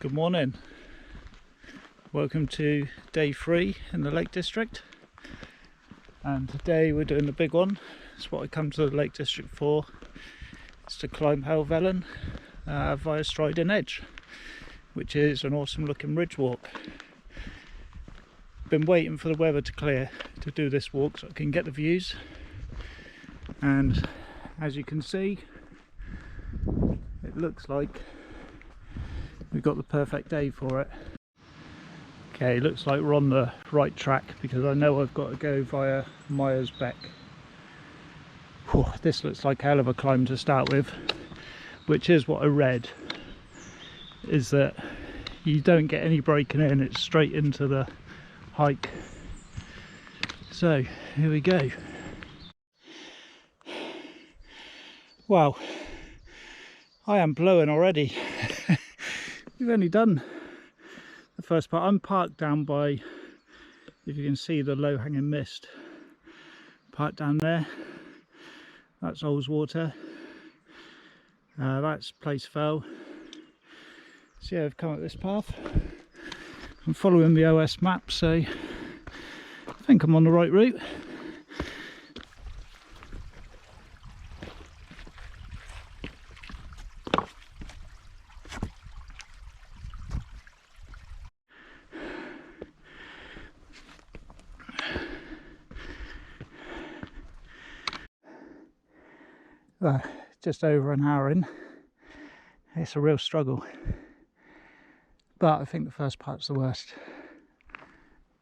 Good morning. Welcome to day 3 in the Lake District, and today we're doing the big one. It's what I come to the Lake District for. It's to climb Helvellyn via Swirral Edge, which is an awesome looking ridge walk. Been waiting for the weather to clear to do this walk so I can get the views, and as you can see, it looks like we've got the perfect day for it. Okay, looks like we're on the right track because I know I've got to go via Mires Beck. Whew, this looks like a hell of a climb to start with, which is what I read, is that you don't get any breaking in, it's straight into the hike. So here we go. Wow, I am blowing already. We've only done the first part. I'm parked down by, if you can see the low-hanging mist, parked down there. That's Water. That's Place Fell. So yeah, I've come up this path. I'm following the OS map, so I think I'm on the right route. Well, just over an hour in. It's a real struggle, but I think the first part's the worst.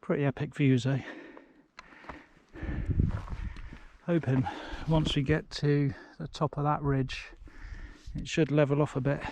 Pretty epic views though. Hoping once we get to the top of that ridge it should level off a bit.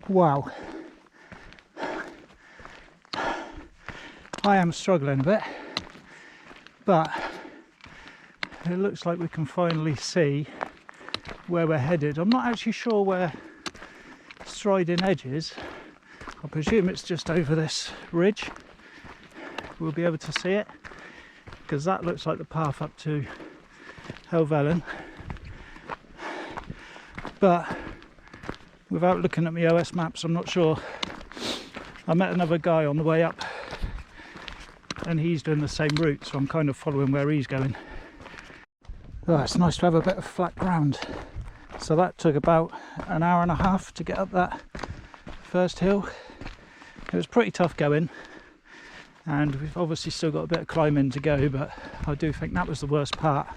Wow, I am struggling a bit, but it looks like we can finally see where we're headed. I'm not actually sure where Swirral Edge is. I presume it's just over this ridge. We'll be able to see it because that looks like the path up to Helvellyn, but without looking at my OS maps, I'm not sure. I met another guy on the way up and he's doing the same route, so I'm kind of following where he's going. Oh, it's nice to have a bit of flat ground. So that took about an hour and a half to get up that first hill. It was pretty tough going, and we've obviously still got a bit of climbing to go, but I do think that was the worst part.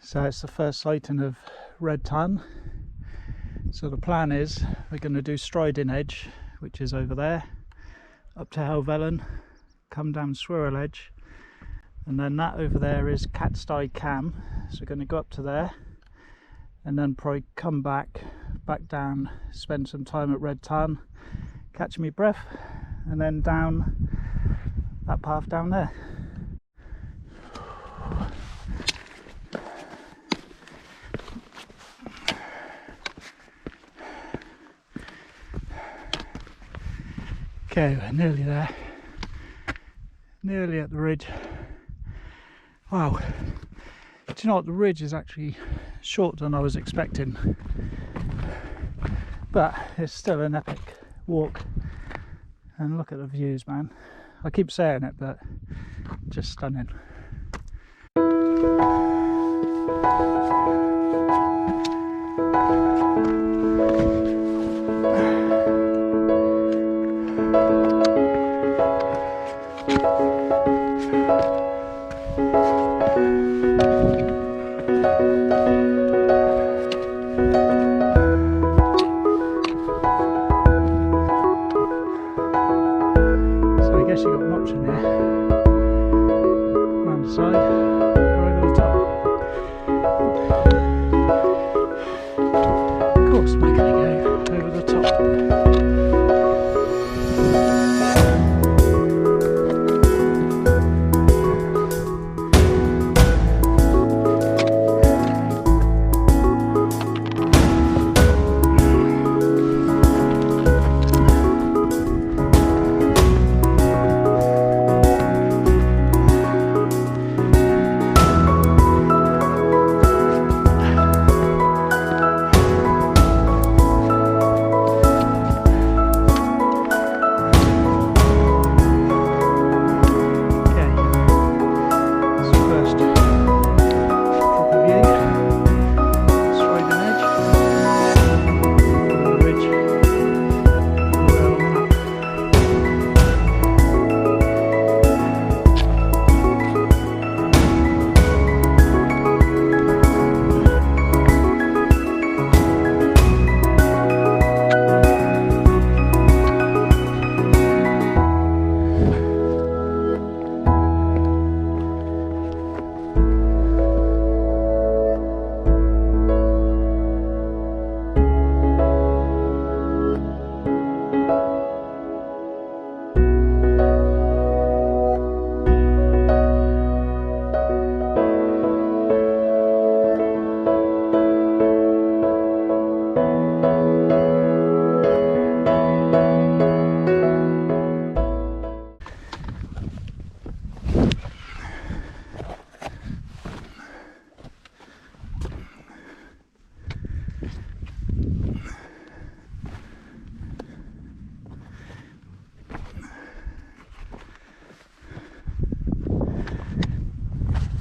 So it's the first sighting of red tan. So the plan is we're going to do Swirral Edge, which is over there, up to Helvellyn, come down Swirral Edge, and then that over there is Catstye Cam. So we're going to go up to there and then probably come back down, spend some time at Red Tan, catch my breath, and then down that path down there. Okay, we're nearly there, nearly at the ridge. Wow, do you know what, the ridge is actually shorter than I was expecting, but it's still an epic walk, and look at the views, man. I keep saying it, but just stunning. So I guess you got an option there. side or over the top. Of course we're going to go over the top.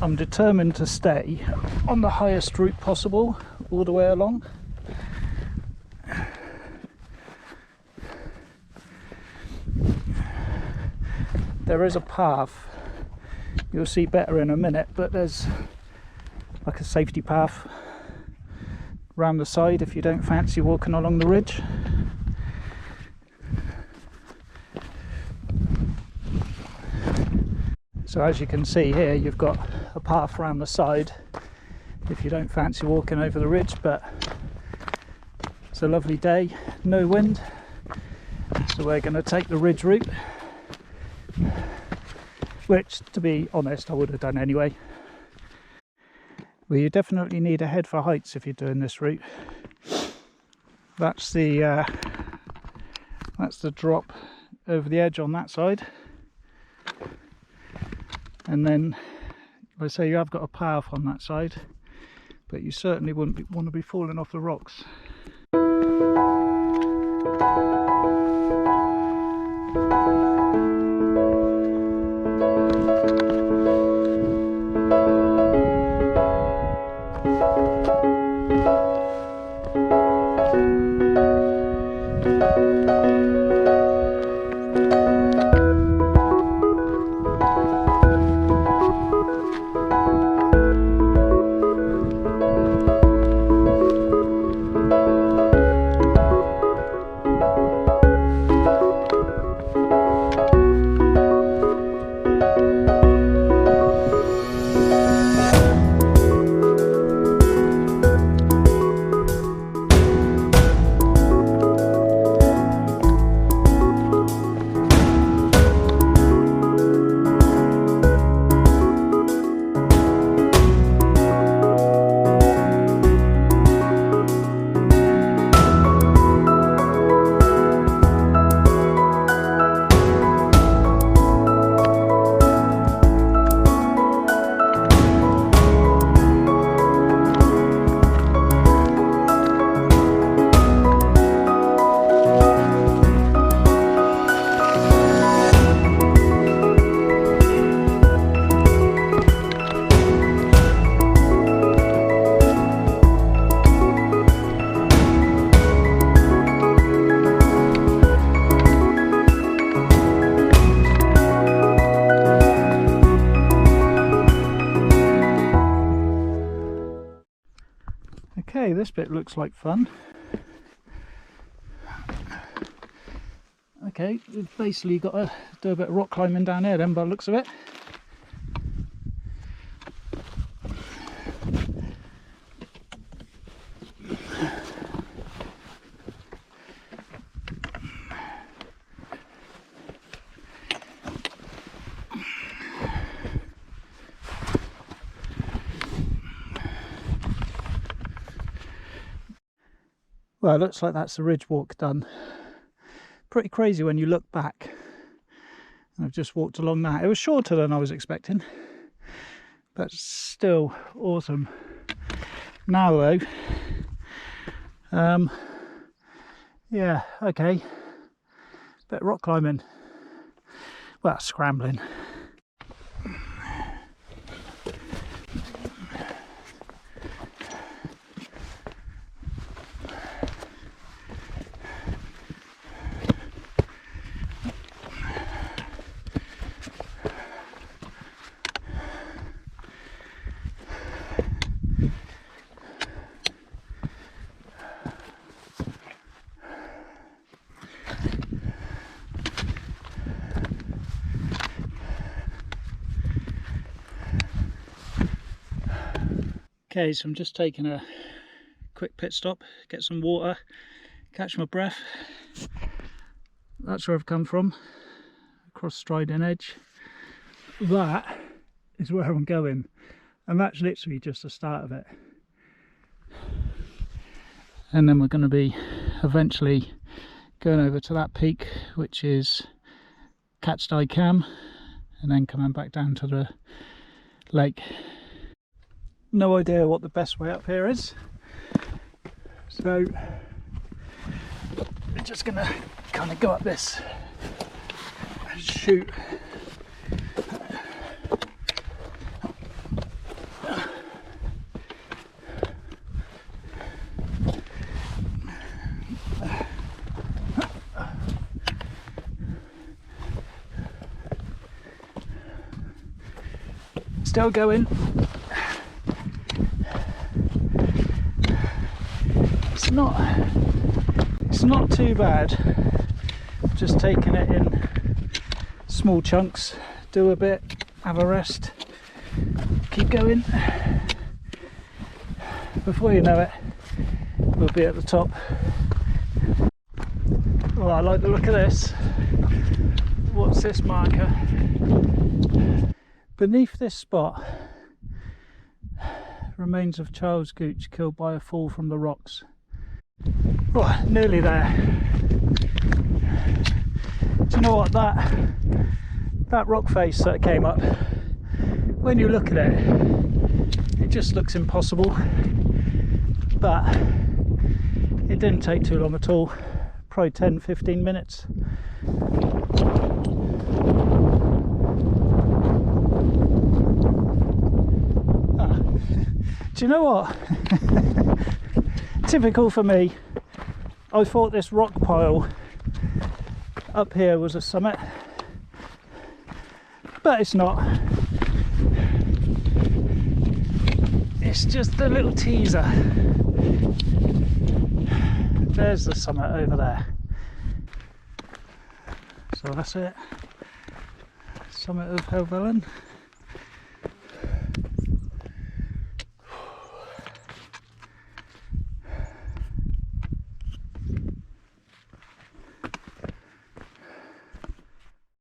I'm determined to stay on the highest route possible all the way along. There is a path, you'll see better in a minute, but there's like a safety path round the side if you don't fancy walking along the ridge. So as you can see here, you've got a path around the side if you don't fancy walking over the ridge, but it's a lovely day, no wind, so we're going to take the ridge route, which to be honest I would have done anyway. Well, you definitely need a head for heights if you're doing this route. That's the drop over the edge on that side. And then, like I say, you have got a path on that side, but you certainly wouldn't want to be falling off the rocks. Okay, this bit looks like fun. Okay, we've basically got to do a bit of rock climbing down here then by the looks of it. Well, it looks like that's the ridge walk done. Pretty crazy when you look back. I've just walked along that. It was shorter than I was expecting, but still awesome. Now though, yeah, okay, bit of rock climbing, well, scrambling. Okay, so I'm just taking a quick pit stop, get some water, catch my breath. That's where I've come from, across Swirral Edge. That is where I'm going, and that's literally just the start of it. And then we're going to be eventually going over to that peak, which is Catstye Cam, and then coming back down to the lake. No idea what the best way up here is, so we're just gonna kind of go up this and shoot. Still going. It's not too bad. Just taking it in small chunks, do a bit, have a rest, keep going. Before you know it, we'll be at the top. Oh, I like the look of this. What's this marker? Beneath this spot, remains of Charles Gooch killed by a fall from the rocks. Oh, nearly there. Do you know what, that rock face that came up, when you look at it, it just looks impossible, but it didn't take too long at all, probably 10-15 minutes. Do you know what? Typical for me, I thought this rock pile up here was a summit, but it's not. It's just a little teaser. There's the summit over there. So that's it. Summit of Helvellyn.